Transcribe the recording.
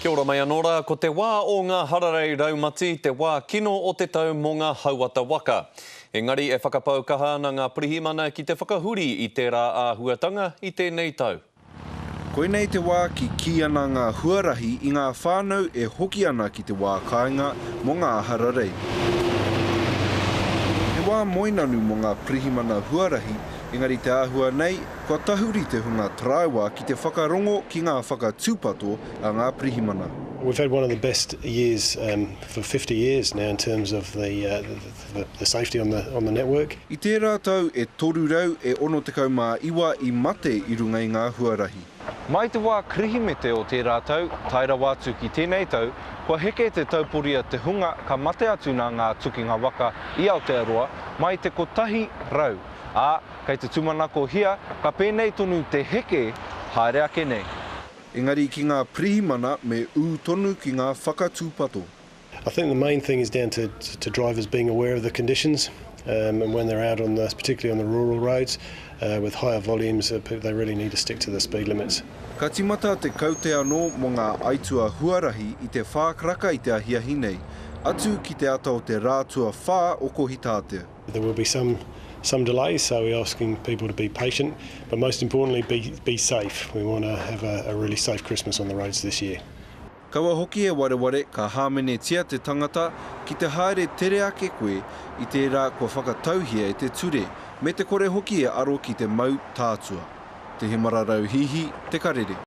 Kia ora mai anōra, ko te wā o ngā hararei raumati, te wā kino o te tau mō ngā hauata waka. Engari e whakapau kaha ana ngā pirihimana ki te whakahuri i tērā āhuatanga i tēnei tau. Koinei te wā ki ana ngā huarahi i ngā whānau e hoki ana ki te wā kāinga mō ngā hararei. He wā moinanu mō ngā pirihimana huarahi, engari te āhua nei, kua tahuri te hunga traiwa ki te whakarongo ki ngā whakatūpato a ngā pirihimana. We've had one of the best years for 50 years now in terms of the safety on the network. I tērā tau e toru rau e ono tekau mā iwa i mate i runga i ngā huarahi. Mai te wā krihimete o tērā tau, taira wātu ki tēnei tau, kua heke te taupuria te hunga ka mate atu nā ngā tukinga waka i Aotearoa mai te kotahi rau. Ā, kei te tumanako hia, ka pēnei tonu te heke, haere ake nei. Engari ki ngā pirihimana me tonu ki ngā whakatūpato. I think the main thing is down to drivers being aware of the conditions and when they're out on particularly on the rural roads with higher volumes, they really need to stick to the speed limits. Ka timata te kaute anō mō ngā aitua huarahi i te whākraka i te ahiahi nei, atu ki te ata o te rātua whā o ko hitātea. There will be some delays, so we're asking people to be patient, but most importantly, be safe. We want to have a really safe Christmas on the roads this year. Kaua hoki e wareware ka hāmene tia te tangata ki te haere tere ake koe i tērā kua whakatauhia e te ture, me te kore hoki e aro ki te mau tātua. Te Himararau hihi, te karere.